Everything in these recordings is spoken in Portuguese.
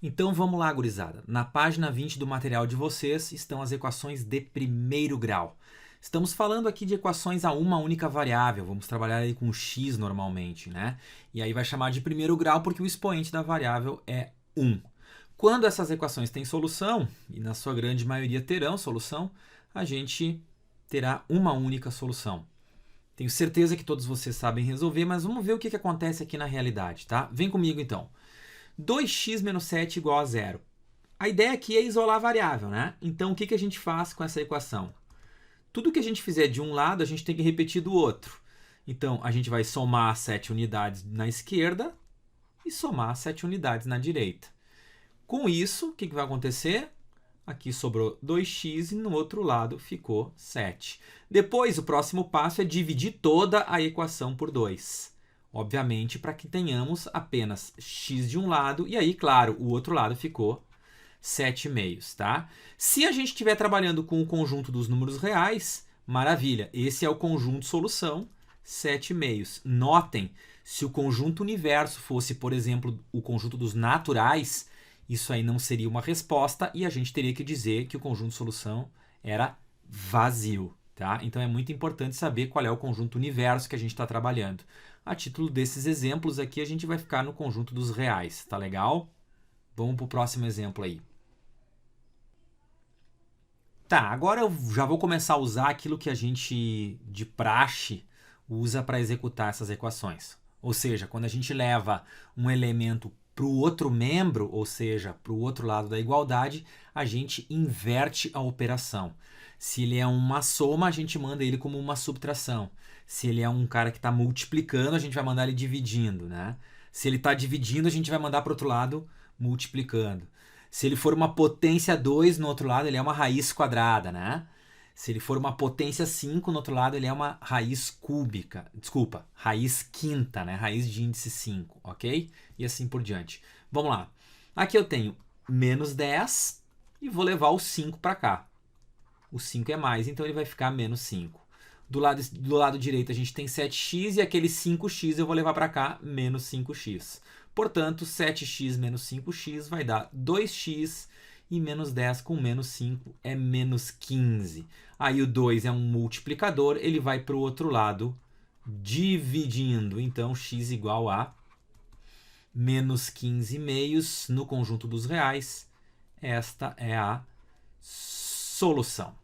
Então vamos lá, gurizada. Na página 20 do material de vocês estão as equações de primeiro grau. Estamos falando aqui de equações a uma única variável. Vamos trabalhar aí com x normalmente, né? E aí vai chamar de primeiro grau porque o expoente da variável é 1. Quando essas equações têm solução, e na sua grande maioria terão solução, a gente terá uma única solução. Tenho certeza que todos vocês sabem resolver, mas vamos ver o que acontece aqui na realidade, tá? Vem comigo então. 2x menos 7 igual a zero. A ideia aqui é isolar a variável, né? Então, o que a gente faz com essa equação? Tudo que a gente fizer de um lado, a gente tem que repetir do outro. Então, a gente vai somar 7 unidades na esquerda e somar 7 unidades na direita. Com isso, o que vai acontecer? Aqui sobrou 2x e no outro lado ficou 7. Depois, o próximo passo é dividir toda a equação por 2. Obviamente, para que tenhamos apenas x de um lado e aí, claro, o outro lado ficou 7 meios, tá? Se a gente estiver trabalhando com o conjunto dos números reais, maravilha, esse é o conjunto solução, 7 meios. Notem, se o conjunto universo fosse, por exemplo, o conjunto dos naturais, isso aí não seria uma resposta e a gente teria que dizer que o conjunto solução era vazio, tá? Então é muito importante saber qual é o conjunto universo que a gente está trabalhando. A título desses exemplos aqui, a gente vai ficar no conjunto dos reais, tá legal? Vamos para o próximo exemplo aí. Tá, agora eu já vou começar a usar aquilo que a gente, de praxe, usa para executar essas equações. Ou seja, quando a gente leva um elemento para o outro membro, ou seja, para o outro lado da igualdade, a gente inverte a operação. Se ele é uma soma, a gente manda ele como uma subtração. Se ele é um cara que está multiplicando, a gente vai mandar ele dividindo, né? Se ele está dividindo, a gente vai mandar para o outro lado multiplicando. Se ele for uma potência 2, no outro lado ele é uma raiz quadrada, né? Se ele for uma potência 5, no outro lado ele é uma raiz cúbica. Desculpa, raiz quinta, né? Raiz de índice 5, ok? E assim por diante. Vamos lá. Aqui eu tenho menos 10 e vou levar o 5 para cá. O 5 é mais, então ele vai ficar menos 5. Do lado direito a gente tem 7x e aquele 5x eu vou levar para cá, menos 5x. Portanto, 7x menos 5x vai dar 2x e menos 10 com menos 5 é menos 15. Aí o 2 é um multiplicador, ele vai para o outro lado dividindo. Então, x igual a menos 15 meios no conjunto dos reais. Esta é a solução.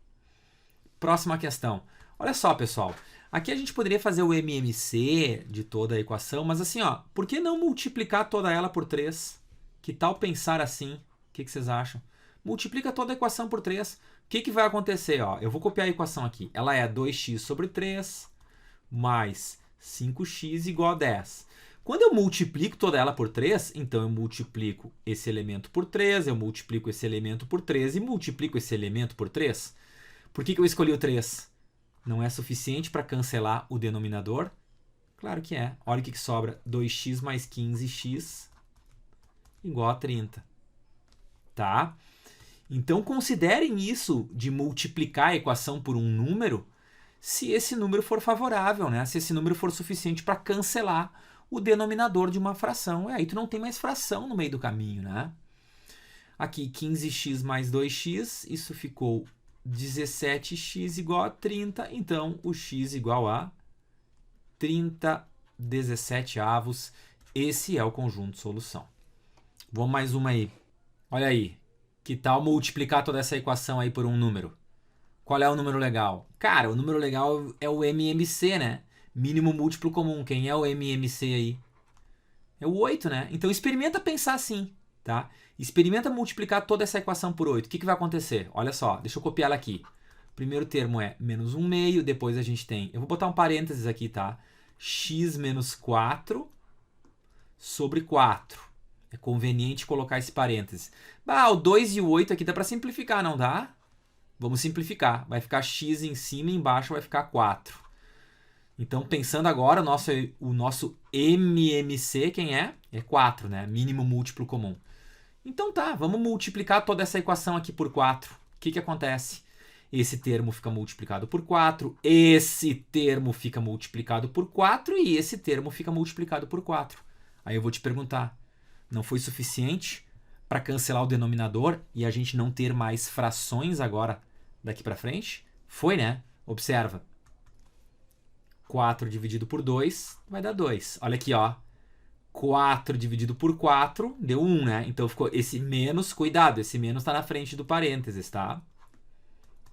Próxima questão. Olha só, pessoal. Aqui a gente poderia fazer o MMC de toda a equação, mas assim, ó, por que não multiplicar toda ela por 3? Que tal pensar assim? O que vocês acham? Multiplica toda a equação por 3. O que vai acontecer? Ó, eu vou copiar a equação aqui. Ela é 2x sobre 3 mais 5x igual a 10. Quando eu multiplico toda ela por 3, então eu multiplico esse elemento por 3, eu multiplico esse elemento por 3 e multiplico esse elemento por 3. Por que eu escolhi o 3? Não é suficiente para cancelar o denominador? Claro que é. Olha o que sobra. 2x mais 15x igual a 30. Tá? Então, considerem isso de multiplicar a equação por um número se esse número for favorável, né? Se esse número for suficiente para cancelar o denominador de uma fração. Aí tu não tem mais fração no meio do caminho, né? Aqui, 15x mais 2x, isso ficou 17x igual a 30, então o x igual a 30 17avos. Esse é o conjunto solução. Vamos mais uma aí. Olha aí. Que tal multiplicar toda essa equação aí por um número? Qual é o número legal? Cara, o número legal é o MMC, né? Mínimo múltiplo comum. Quem é o MMC aí? É o 8, né? Então experimenta pensar assim, tá? Experimenta multiplicar toda essa equação por 8. O que vai acontecer? Olha só, deixa eu copiar ela aqui. O primeiro termo é menos 1 meio, depois a gente tem... Eu vou botar um parênteses aqui, tá? X menos 4 sobre 4. É conveniente colocar esse parênteses. Ah, o 2 e o 8 aqui dá para simplificar, não dá? Vamos simplificar. Vai ficar x em cima e embaixo vai ficar 4. Então, pensando agora, o nosso MMC, quem é? É 4, né? Mínimo múltiplo comum. Então tá, vamos multiplicar toda essa equação aqui por 4. O que acontece? Esse termo fica multiplicado por 4, esse termo fica multiplicado por 4 e esse termo fica multiplicado por 4. Aí eu vou te perguntar, não foi suficiente para cancelar o denominador e a gente não ter mais frações agora daqui para frente? Foi, né? Observa. 4 dividido por 2 vai dar 2. Olha aqui, ó. 4 dividido por 4 deu 1, né? Então ficou esse menos, cuidado, esse menos está na frente do parênteses, tá?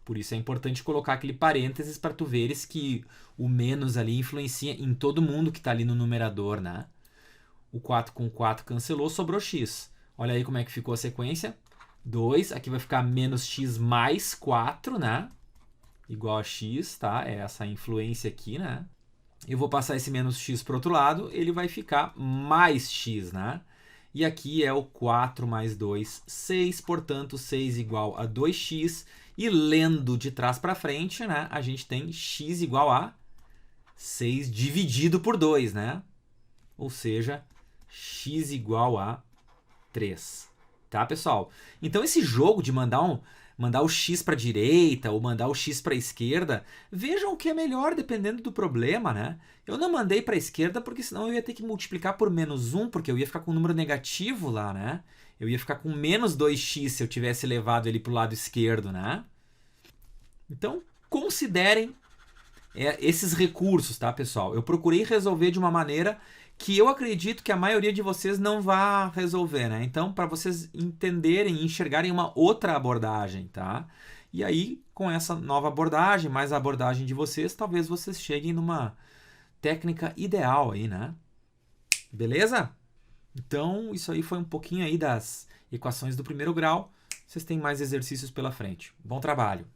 Por isso é importante colocar aquele parênteses para tu veres que o menos ali influencia em todo mundo que está ali no numerador, né? O 4 com 4 cancelou, sobrou x. Olha aí como é que ficou a sequência. 2, aqui vai ficar menos x mais 4, né? Igual a x, tá? É essa influência aqui, né? Eu vou passar esse menos x para o outro lado, ele vai ficar mais x, né? E aqui é o 4 mais 2, 6, portanto, 6 igual a 2x. E lendo de trás para frente, né? A gente tem x igual a 6 dividido por 2, né? Ou seja, x igual a 3. Tá, pessoal? Então, esse jogo de mandar o x para a direita ou mandar o x para a esquerda, vejam o que é melhor dependendo do problema, né? Eu não mandei para a esquerda porque senão eu ia ter que multiplicar por menos 1, porque eu ia ficar com um número negativo lá, né? Eu ia ficar com menos 2x se eu tivesse levado ele para o lado esquerdo, né? Então, considerem esses recursos, tá, pessoal? Eu procurei resolver de uma maneira que eu acredito que a maioria de vocês não vá resolver, né? Então, para vocês entenderem e enxergarem uma outra abordagem, tá? E aí, com essa nova abordagem, mais a abordagem de vocês, talvez vocês cheguem numa técnica ideal aí, né? Beleza? Então, isso aí foi um pouquinho aí das equações do primeiro grau. Vocês têm mais exercícios pela frente. Bom trabalho!